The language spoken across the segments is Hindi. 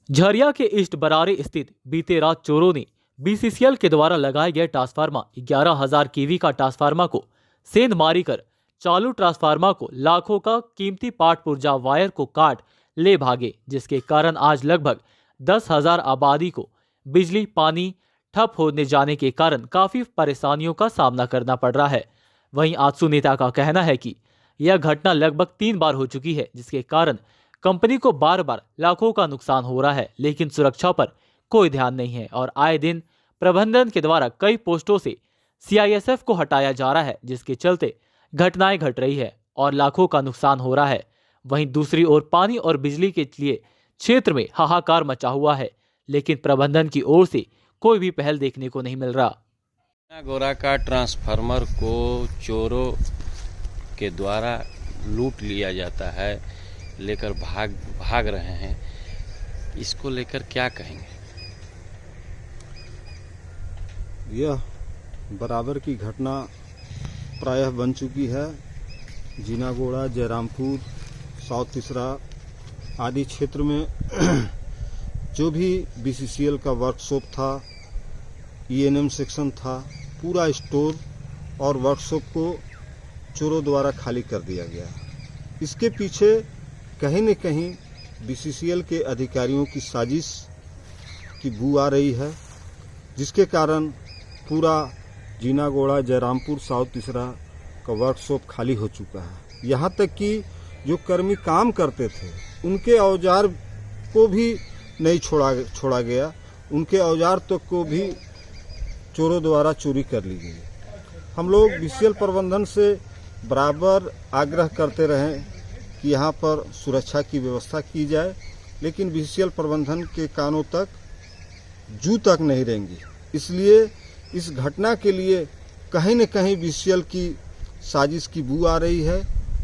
झरिया के ईस्ट बरारे स्थित बीते रात चोरों ने बीसीसीएल के द्वारा लगाए गए ट्रांसफार्मर 11,000 केवी का ट्रांसफार्मर को सेंध मारी कर चालू ट्रांसफार्मर को लाखों का कीमती पाट पुर्जा वायर को काट ले भागे, जिसके कारण आज लगभग 10,000 आबादी को बिजली पानी ठप होने जाने के कारण काफी परेशानियों का सामना करना पड़ रहा है। वहीं आजसू नेता का कहना है कि यह घटना लगभग 3 बार हो चुकी है, जिसके कारण कंपनी को बार बार लाखों का नुकसान हो रहा है, लेकिन सुरक्षा पर कोई ध्यान नहीं है और आए दिन प्रबंधन के द्वारा कई पोस्टों से सीआईएसएफ को हटाया जा रहा है, जिसके चलते घटनाएं घट रही है और लाखों का नुकसान हो रहा है। वहीं दूसरी ओर पानी और बिजली के लिए क्षेत्र में हाहाकार मचा हुआ है, लेकिन प्रबंधन की ओर से कोई भी पहल देखने को नहीं मिल रहा। गोरा का ट्रांसफार्मर को चोरों के द्वारा लूट लिया जाता है, लेकर भाग रहे हैं। इसको लेकर क्या कहेंगे? यह बराबर की घटना प्रायः बन चुकी है। जीनागोड़ा, जयरामपुर, साउथ तीसरा आदि क्षेत्र में जो भी बीसीसीएल का वर्कशॉप था, ईएनएम सेक्शन था, पूरा स्टोर और वर्कशॉप को चोरों द्वारा खाली कर दिया गया। इसके पीछे कहीं न कहीं बीसीसीएल के अधिकारियों की साजिश की बू आ रही है, जिसके कारण पूरा जीनागोड़ा, जयरामपुर, साउथ तीसरा का वर्कशॉप खाली हो चुका है। यहाँ तक कि जो कर्मी काम करते थे उनके औजार को भी नहीं छोड़ा गया, उनके औजार तक को भी चोरों द्वारा चोरी कर ली गई। हम लोग बीसीसीएल प्रबंधन से बराबर आग्रह करते रहे कि यहाँ पर सुरक्षा की व्यवस्था की जाए, लेकिन बीसीसीएल प्रबंधन के कानों तक जू तक नहीं रहेंगी। इसलिए इस घटना के लिए कहीं न कहीं बीसीसीएल की साजिश की बू आ रही है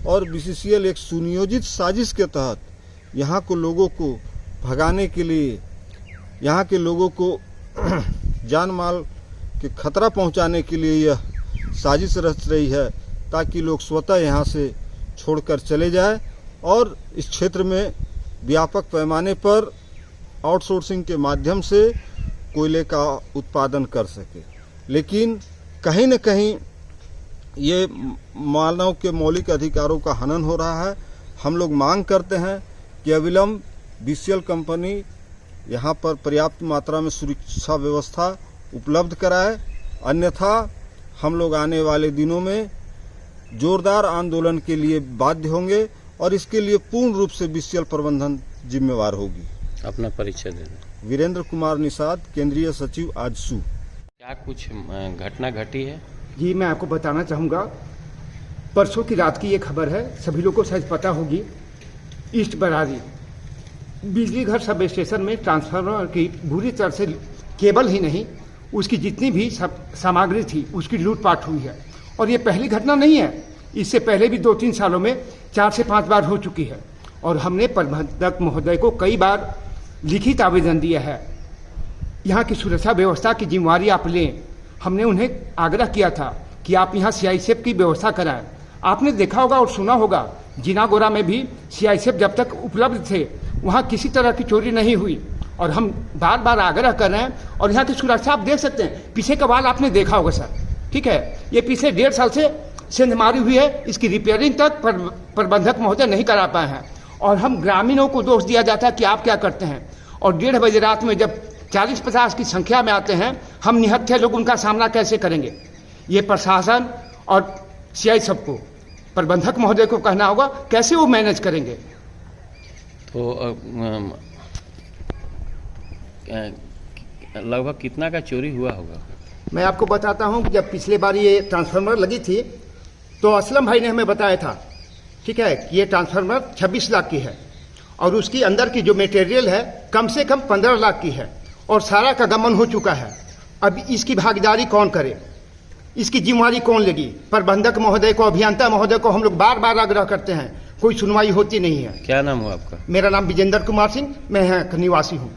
और बीसीसीएल एक सुनियोजित साजिश के तहत यहाँ को लोगों को भगाने के लिए, यहाँ के लोगों को जान माल के खतरा पहुँचाने के लिए यह साजिश रच रही है, ताकि लोग स्वतः यहाँ से छोड़कर चले जाए और इस क्षेत्र में व्यापक पैमाने पर आउटसोर्सिंग के माध्यम से कोयले का उत्पादन कर सके। लेकिन कहीं न कहीं ये मानव के मौलिक अधिकारों का हनन हो रहा है। हम लोग मांग करते हैं कि अविलंब बीसीसीएल कंपनी यहाँ पर पर्याप्त मात्रा में सुरक्षा व्यवस्था उपलब्ध कराए, अन्यथा हम लोग आने वाले दिनों में जोरदार आंदोलन के लिए बाध्य होंगे और इसके लिए पूर्ण रूप से बीसीसीएल प्रबंधन जिम्मेवार होगी। अपना परिचय देना। वीरेंद्र कुमार निषाद, केंद्रीय सचिव आजसू। क्या कुछ घटना घटी है? जी, मैं आपको बताना चाहूँगा। परसों की रात की ये खबर है, सभी लोगों को शायद पता होगी। ईस्ट बरारी बिजली घर सब स्टेशन में ट्रांसफार्मर की बुरी तरह से केबल ही नहीं, उसकी जितनी भी सामग्री थी उसकी लूटपाट हुई है। और ये पहली घटना नहीं है, इससे पहले भी 2-3 सालों में 4 से 5 बार हो चुकी है। और हमने प्रबंधक महोदय को कई बार लिखित आवेदन दिया है, यहाँ की सुरक्षा व्यवस्था की जिम्मेवारी आप लें। हमने उन्हें आग्रह किया था कि आप यहाँ सीआईएसएफ की व्यवस्था कराएं। आपने देखा होगा और सुना होगा, जीनागोड़ा में भी सीआईएसएफ जब तक उपलब्ध थे वहाँ किसी तरह की चोरी नहीं हुई। और हम बार बार आग्रह कर रहे हैं। और यहाँ की सुरक्षा आप देख सकते हैं, पीछे का वाल आपने देखा होगा सर, ठीक है। ये पिछले 1.5 साल से सेंध मारी हुई है, इसकी रिपेयरिंग तक प्रबंधक महोदय नहीं करा पाए हैं। और हम ग्रामीणों को दोष दिया जाता है कि आप क्या करते हैं। और 1:30 बजे रात में जब 40-50 की संख्या में आते हैं, हम निहत्थे लोग उनका सामना कैसे करेंगे? ये प्रशासन और सीआईएसएफ को, प्रबंधक महोदय को कहना होगा कैसे वो मैनेज करेंगे। तो लगभग कितना का चोरी हुआ होगा? मैं आपको बताता हूं कि जब पिछले बार ये ट्रांसफार्मर लगी थी तो असलम भाई ने हमें बताया था, ठीक है, कि ये ट्रांसफार्मर 26 लाख की है और उसकी अंदर की जो मटेरियल है कम से कम 15 लाख की है और सारा का गमन हो चुका है। अब इसकी भागीदारी कौन करे, इसकी जिम्मेवारी कौन लेगी? प्रबंधक महोदय को, अभियंता महोदय को हम लोग बार बार आग्रह करते हैं, कोई सुनवाई होती नहीं है। क्या नाम हुआ आपका? मेरा नाम विजेंद्र कुमार सिंह, मैं यहाँ का निवासी हूँ।